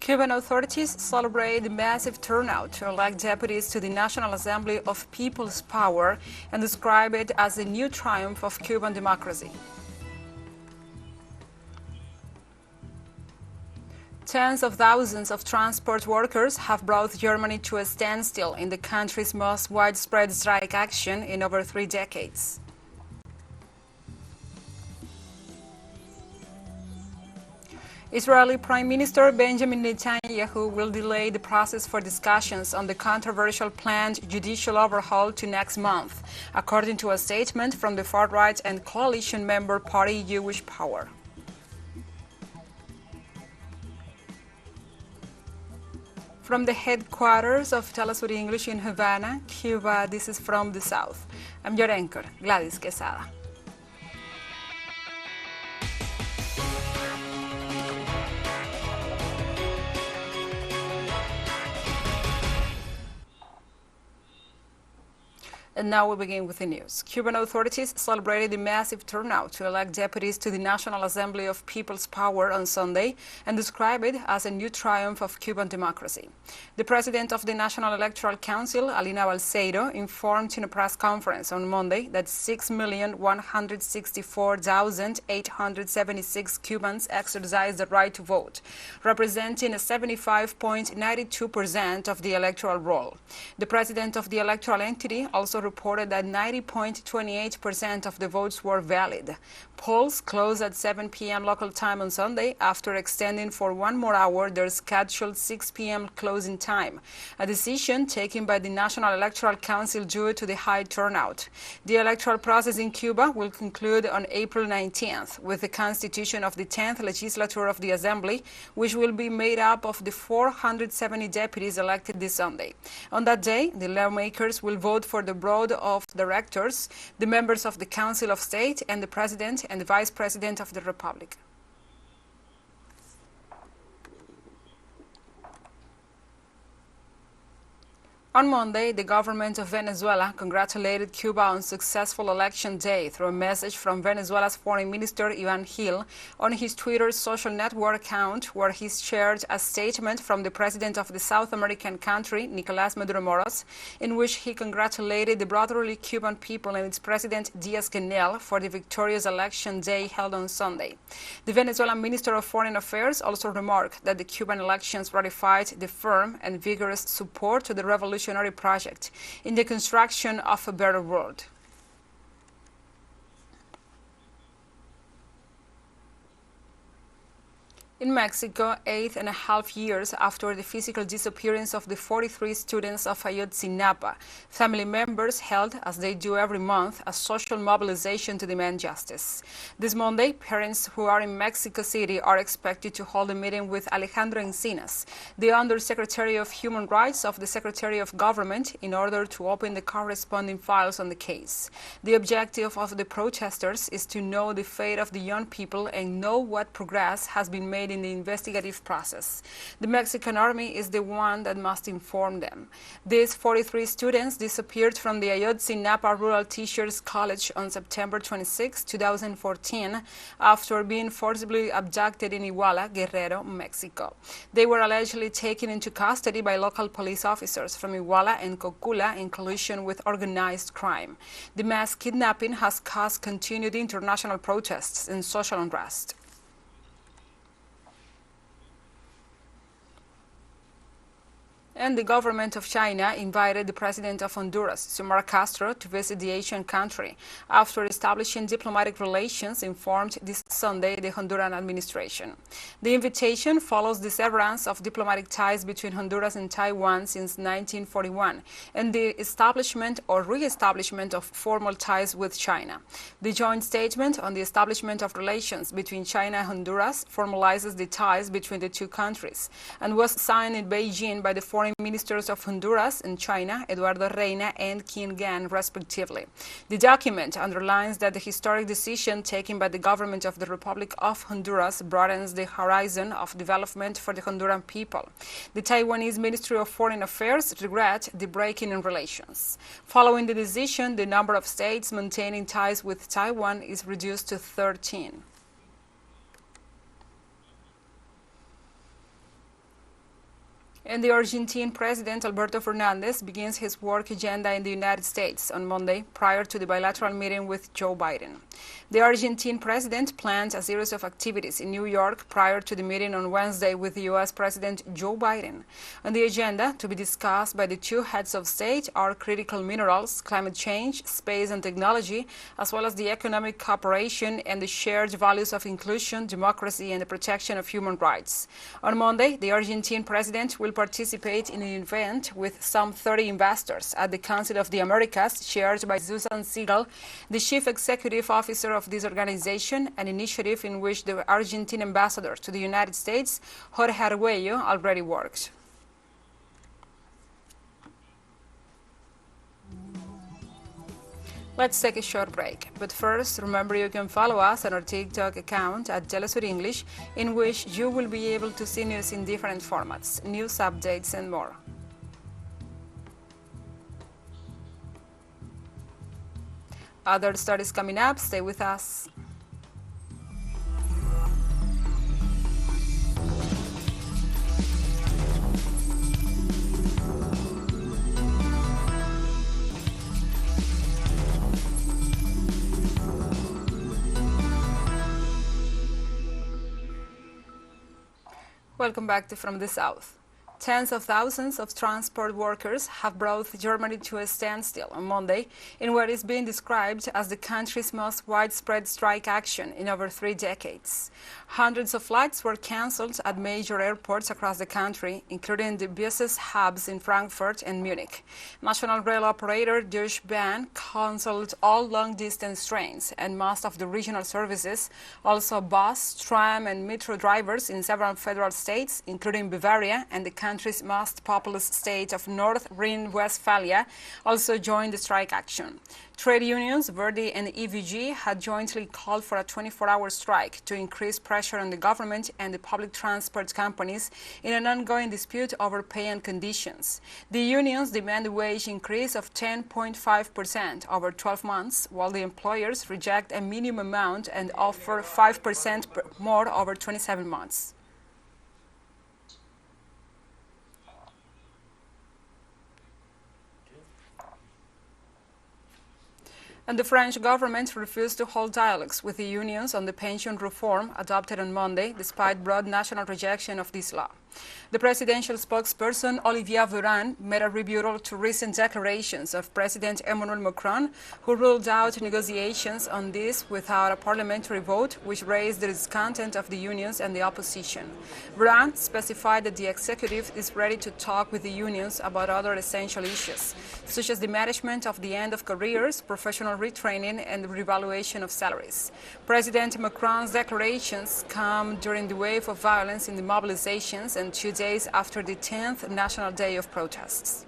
Cuban authorities celebrate the massive turnout to elect deputies to the National Assembly of People's Power and describe it as a new triumph of Cuban democracy. Tens of thousands of transport workers have brought Germany to a standstill in the country's most widespread strike action in over 3 decades. Israeli Prime Minister Benjamin Netanyahu will delay the process for discussions on the controversial planned judicial overhaul to next month, according to a statement from the far-right and coalition member party Jewish Power. From the headquarters of TeleSUR English in Havana, Cuba, this is From the South. I'm your anchor, Gladys Quesada. And now we begin with the news. Cuban authorities celebrated the massive turnout to elect deputies to the National Assembly of People's Power on Sunday and described it as a new triumph of Cuban democracy. The president of the National Electoral Council, Alina Balseiro, informed in a press conference on Monday that 6,164,876 Cubans exercised the right to vote, representing 75.92% of the electoral roll. The president of the electoral entity also reported that 90.28% of the votes were valid. Polls closed at 7 p.m. local time on Sunday after extending for 1 more hour their scheduled 6 p.m. closing time, a decision taken by the National Electoral Council due to the high turnout. The electoral process in Cuba will conclude on April 19th with the constitution of the 10th legislature of the Assembly, which will be made up of the 470 deputies elected this Sunday. On that day, the lawmakers will vote for the board of directors, the members of the Council of State, and the President and the Vice President of the Republic. On Monday, the government of Venezuela congratulated Cuba on successful election day through a message from Venezuela's Foreign Minister Iván Gil on his Twitter social network account, where he shared a statement from the president of the South American country, Nicolás Maduro Moros, in which he congratulated the brotherly Cuban people and its president Díaz-Canel for the victorious election day held on Sunday. The Venezuelan Minister of Foreign Affairs also remarked that the Cuban elections ratified the firm and vigorous support to the revolutionary project in the construction of a better world. In Mexico, 8.5 years after the physical disappearance of the 43 students of Ayotzinapa, family members held, as they do every month, a social mobilization to demand justice. This Monday, parents who are in Mexico City are expected to hold a meeting with Alejandro Encinas, the Undersecretary of Human Rights of the Secretary of Government, in order to open the corresponding files on the case. The objective of the protesters is to know the fate of the young people and know what progress has been made in the investigative process. The Mexican army is the one that must inform them. These 43 students disappeared from the Ayotzinapa Rural Teachers College on September 26, 2014, after being forcibly abducted in Iguala, Guerrero, Mexico. They were allegedly taken into custody by local police officers from Iguala and Cocula in collusion with organized crime. The mass kidnapping has caused continued international protests and social unrest. And the government of China invited the president of Honduras, Xiomara Castro, to visit the Asian country after establishing diplomatic relations, informed this Sunday the Honduran administration. The invitation follows the severance of diplomatic ties between Honduras and Taiwan since 1941 and the establishment or re-establishment of formal ties with China. The joint statement on the establishment of relations between China and Honduras formalizes the ties between the two countries and was signed in Beijing by the foreign ministers of Honduras and China, Eduardo Reina and Qin Gan, respectively. The document underlines that the historic decision taken by the government of the Republic of Honduras broadens the horizon of development for the Honduran people. The Taiwanese Ministry of Foreign Affairs regret the breaking in relations. Following the decision, the number of states maintaining ties with Taiwan is reduced to 13. And the Argentine President Alberto Fernandez begins his work agenda in the United States on Monday prior to the bilateral meeting with Joe Biden. The Argentine president plans a series of activities in New York prior to the meeting on Wednesday with the U.S. President Joe Biden. On the agenda to be discussed by the two heads of state are critical minerals, climate change, space and technology, as well as the economic cooperation and the shared values of inclusion, democracy and the protection of human rights. On Monday, the Argentine president will participate in an event with some 30 investors at the Council of the Americas, chaired by Susan Siegel, the chief executive officer of this organization, an initiative in which the Argentine ambassador to the United States, Jorge Arguello, already works. Let's take a short break. But first, remember you can follow us on our TikTok account at TeleSUR English, in which you will be able to see news in different formats, news updates and more. Other stories coming up. Stay with us. Welcome back to From the South. Tens of thousands of transport workers have brought Germany to a standstill on Monday in what is being described as the country's most widespread strike action in over 3 decades. Hundreds of flights were cancelled at major airports across the country, including the busiest hubs in Frankfurt and Munich. National rail operator Deutsche Bahn cancelled all long-distance trains and most of the regional services. Also, bus, tram and metro drivers in several federal states, including Bavaria and the country's most populous state of North Rhine-Westphalia, also joined the strike action. Trade unions, Verdi and EVG, had jointly called for a 24-hour strike to increase pressure on the government and the public transport companies in an ongoing dispute over pay and conditions. The unions demand a wage increase of 10.5% over 12 months, while the employers reject a minimum amount and offer 5% more over 27 months. And the French government refused to hold dialogues with the unions on the pension reform adopted on Monday, despite broad national rejection of this law. The presidential spokesperson, Olivier Véran, made a rebuttal to recent declarations of President Emmanuel Macron, who ruled out negotiations on this without a parliamentary vote, which raised the discontent of the unions and the opposition. Véran specified that the executive is ready to talk with the unions about other essential issues, such as the management of the end of careers, professional retraining, and the revaluation of salaries. President Macron's declarations come during the wave of violence in the mobilizations and 2 days after the 10th National Day of protests.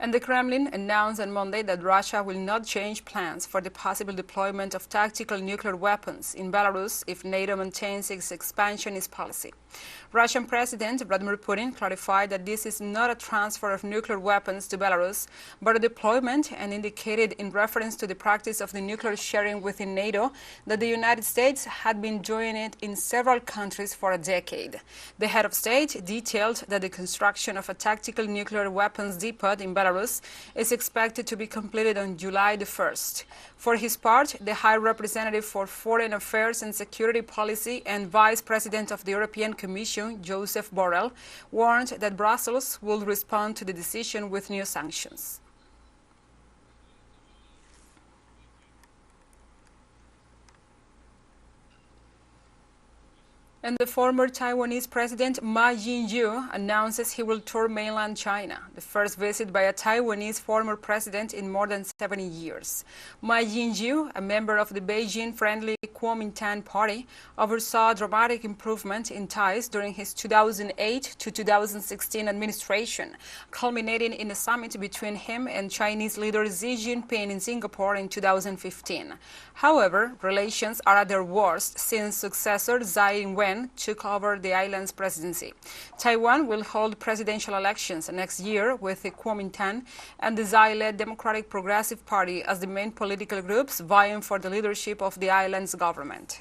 And the Kremlin announced on Monday that Russia will not change plans for the possible deployment of tactical nuclear weapons in Belarus if NATO maintains its expansionist policy. Russian President Vladimir Putin clarified that this is not a transfer of nuclear weapons to Belarus, but a deployment, and indicated in reference to the practice of the nuclear sharing within NATO that the United States had been doing it in several countries for a decade. The head of state detailed that the construction of a tactical nuclear weapons depot in Belarus is expected to be completed on July the 1st. For his part, the High Representative for Foreign Affairs and Security Policy and Vice President of the European Commission, Joseph Borrell, warned that Brussels will respond to the decision with new sanctions. And the former Taiwanese President Majin Yu announces he will tour mainland China, the first visit by a Taiwanese former president in more than 70 years. Majin Yu, a member of the Beijing-friendly Kuomintang party, oversaw dramatic improvement in ties during his 2008 to 2016 administration, culminating in a summit between him and Chinese leader Xi Jinping in Singapore in 2015. However, relations are at their worst since successor Tsai Ing-wen took over the island's presidency. Taiwan will hold presidential elections next year with the Kuomintang and the Tsai-led Democratic Progressive Party as the main political groups vying for the leadership of the island's government.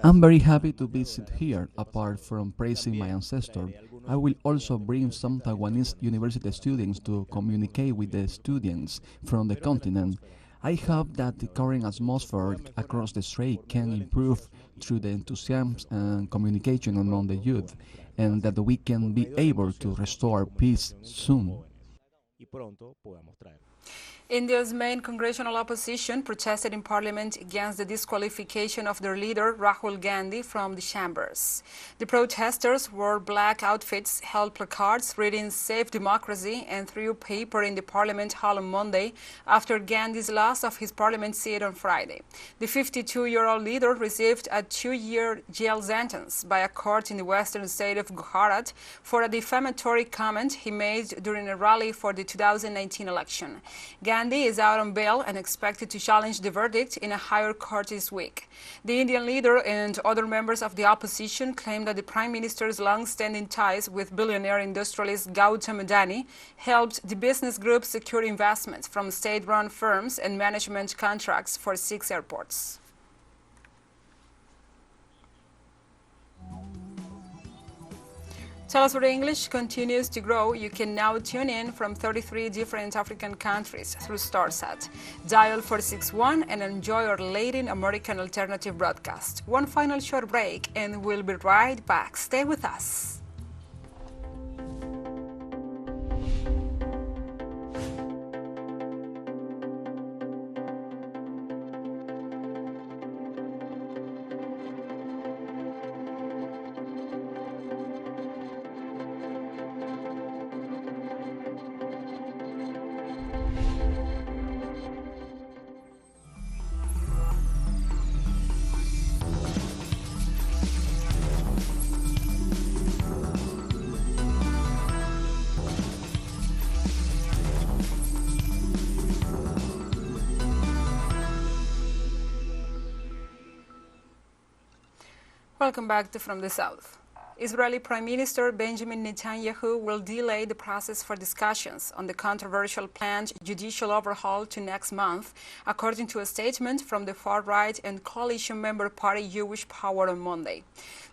I'm very happy to visit here. Apart from praising my ancestor, I will also bring some Taiwanese university students to communicate with the students from the continent. I hope that the current atmosphere across the strait can improve through the enthusiasm and communication among the youth, and that we can be able to restore peace soon. India's main congressional opposition protested in parliament against the disqualification of their leader, Rahul Gandhi, from the chambers. The protesters wore black outfits, held placards reading "Save Democracy," and threw paper in the parliament hall on Monday after Gandhi's loss of his parliament seat on Friday. The 52-year-old leader received a 2-year jail sentence by a court in the western state of Gujarat for a defamatory comment he made during a rally for the 2019 election. Gandhi is out on bail and expected to challenge the verdict in a higher court this week. The Indian leader and other members of the opposition claim that the Prime Minister's long-standing ties with billionaire industrialist Gautam Adani helped the business group secure investments from state-run firms and management contracts for 6 airports. TeleSUR English continues to grow. You can now tune in from 33 different African countries through StarSat. Dial 461 and enjoy our Latin American alternative broadcast. One final short break and we'll be right back. Stay with us. Welcome back to From the South. Israeli Prime Minister Benjamin Netanyahu will delay the process for discussions on the controversial planned judicial overhaul to next month, according to a statement from the far-right and coalition member party Jewish Power on Monday.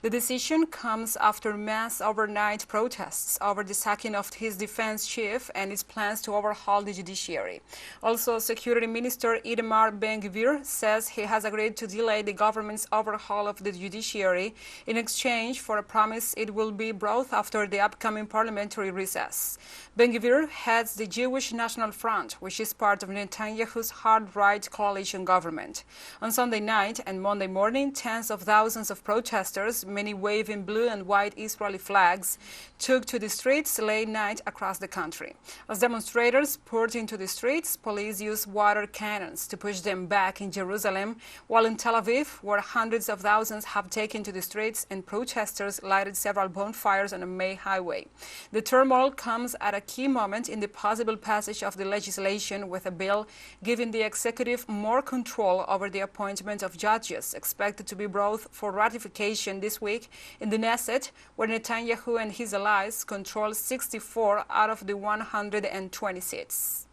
The decision comes after mass overnight protests over the sacking of his defense chief and his plans to overhaul the judiciary. Also, Security Minister Itamar Ben-Gvir says he has agreed to delay the government's overhaul of the judiciary in exchange for a promise it will be brought after the upcoming parliamentary recess. Ben-Gvir heads the Jewish National Front, which is part of Netanyahu's hard-right coalition government. On Sunday night and Monday morning, tens of thousands of protesters, many waving blue and white Israeli flags, took to the streets late night across the country. As demonstrators poured into the streets, police used water cannons to push them back in Jerusalem, while in Tel Aviv, where hundreds of thousands have taken to the streets and protesters lighted several bonfires on a main highway. The turmoil comes at a key moment in the possible passage of the legislation, with a bill giving the executive more control over the appointment of judges, expected to be brought for ratification this week in the Knesset, where Netanyahu and his allies control 64 out of the 120 seats.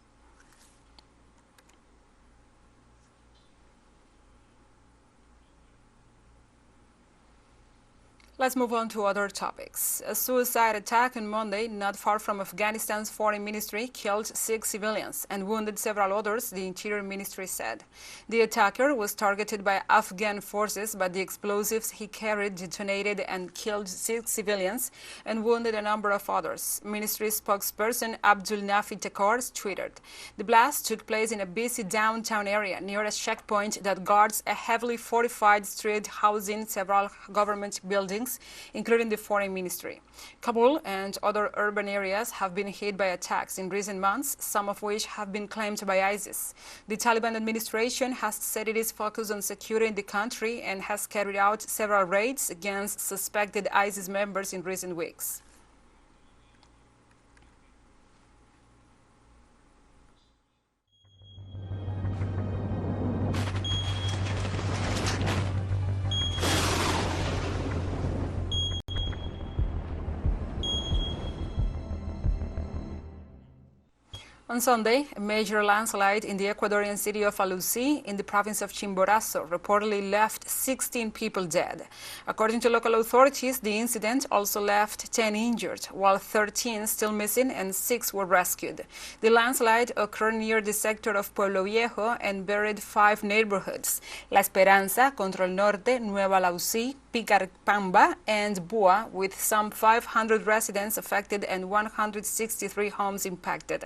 Let's move on to other topics. A suicide attack on Monday, not far from Afghanistan's foreign ministry, killed 6 civilians and wounded several others, the Interior Ministry said. The attacker was targeted by Afghan forces, but the explosives he carried detonated and killed 6 civilians and wounded a number of others. Ministry spokesperson Abdul Nafi Takor tweeted, "The blast took place in a busy downtown area near a checkpoint that guards a heavily fortified street housing several government buildings, including the Foreign Ministry." Kabul and other urban areas have been hit by attacks in recent months, some of which have been claimed by ISIS. The Taliban administration has said it is focused on securing the country and has carried out several raids against suspected ISIS members in recent weeks. On Sunday, a major landslide in the Ecuadorian city of Alucí in the province of Chimborazo reportedly left 16 people dead. According to local authorities, the incident also left 10 injured, while 13 still missing and 6 were rescued. The landslide occurred near the sector of Pueblo Viejo and buried 5 neighborhoods: La Esperanza, Control Norte, Nueva Laucí, Picarpamba, and Bua, with some 500 residents affected and 163 homes impacted.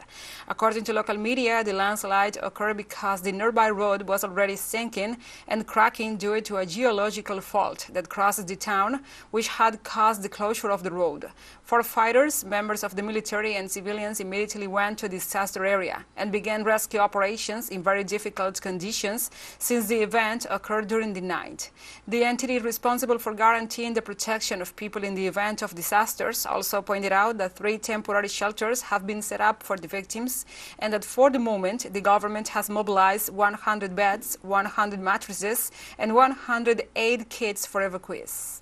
According to local media, the landslide occurred because the nearby road was already sinking and cracking due to a geological fault that crosses the town, which had caused the closure of the road. Firefighters, members of the military, and civilians immediately went to the disaster area and began rescue operations in very difficult conditions since the event occurred during the night. The entity responsible for guaranteeing the protection of people in the event of disasters also pointed out that 3 temporary shelters have been set up for the victims and that for the moment the government has mobilized 100 beds, 100 mattresses, and 108 kits for evacuees.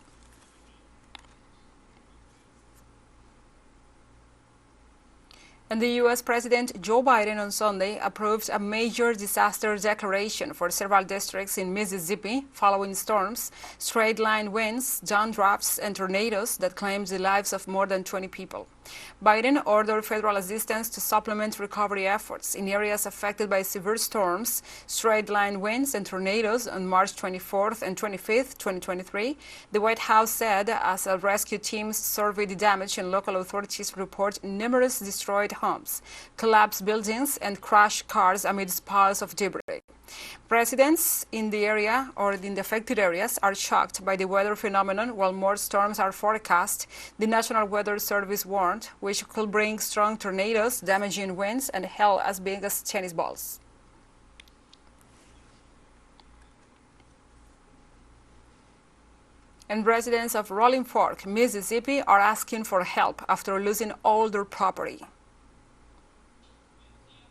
And the U.S. President Joe Biden on Sunday approved a major disaster declaration for several districts in Mississippi following storms, straight-line winds, downdrafts, and tornadoes that claimed the lives of more than 20 people. Biden ordered federal assistance to supplement recovery efforts in areas affected by severe storms, straight-line winds, and tornadoes on March 24th and 25th, 2023. The White House said as rescue teams survey the damage and local authorities report numerous destroyed homes, collapsed buildings, and crashed cars amidst piles of debris. Residents in the area or in the affected areas are shocked by the weather phenomenon while more storms are forecast, the National Weather Service warned, which could bring strong tornadoes, damaging winds, and hail as big as tennis balls. And residents of Rolling Fork, Mississippi, are asking for help after losing all their property.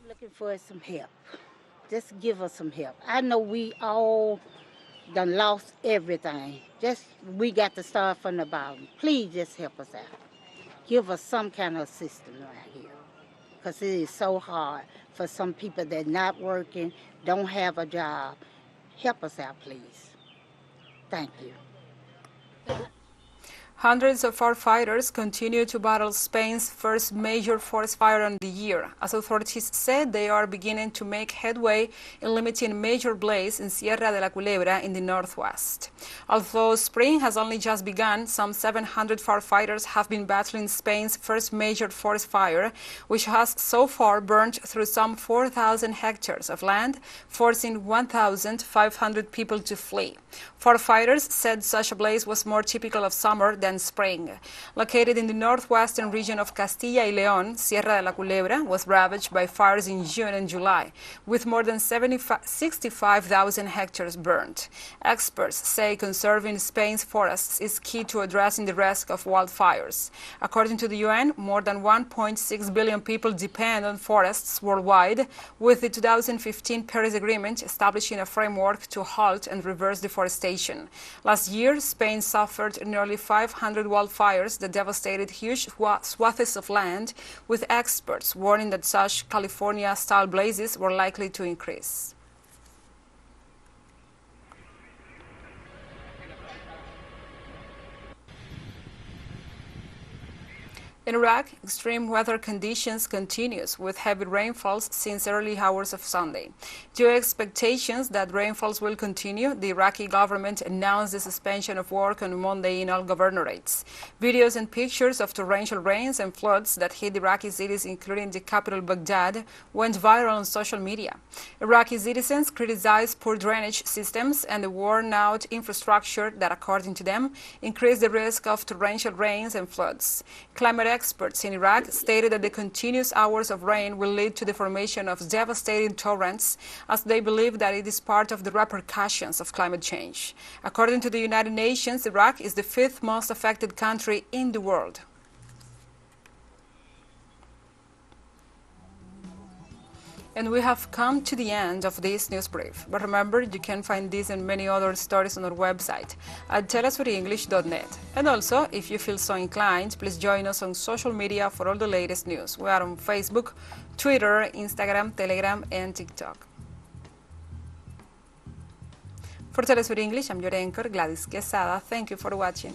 Looking for some help. Just give us some help. I know we all done lost everything. We got to start from the bottom. Please just help us out. Give us some kind of assistance right here. Because it is so hard for some people that not working, don't have a job. Help us out, please. Thank you. Hundreds of firefighters continue to battle Spain's first major forest fire of the year. As authorities said, they are beginning to make headway in limiting major blaze in Sierra de la Culebra in the northwest. Although spring has only just begun, some 700 firefighters have been battling Spain's first major forest fire, which has so far burned through some 4,000 hectares of land, forcing 1,500 people to flee. Firefighters said such a blaze was more typical of summer than spring. Located in the northwestern region of Castilla y León, Sierra de la Culebra was ravaged by fires in June and July, with more than 65,000 hectares burned. Experts say conserving Spain's forests is key to addressing the risk of wildfires. According to the UN, more than 1.6 billion people depend on forests worldwide, with the 2015 Paris Agreement establishing a framework to halt and reverse deforestation. Last year, Spain suffered nearly 500 wildfires that devastated huge swaths of land, with experts warning that such California-style blazes were likely to increase. In Iraq, extreme weather conditions continues with heavy rainfalls since early hours of Sunday. Due to expectations that rainfalls will continue, the Iraqi government announced the suspension of work on Monday in all governorates. Videos and pictures of torrential rains and floods that hit Iraqi cities, including the capital Baghdad, went viral on social media. Iraqi citizens criticized poor drainage systems and the worn-out infrastructure that, according to them, increased the risk of torrential rains and floods. Climate experts in Iraq stated that the continuous hours of rain will lead to the formation of devastating torrents, as they believe that it is part of the repercussions of climate change. According to the United Nations, Iraq is the 5th most affected country in the world. And we have come to the end of this news brief. But remember, you can find this and many other stories on our website at telesurenglish.net. And also, if you feel so inclined, please join us on social media for all the latest news. We are on Facebook, Twitter, Instagram, Telegram, and TikTok. For TeleSUR English, I'm your anchor, Gladys Quesada. Thank you for watching.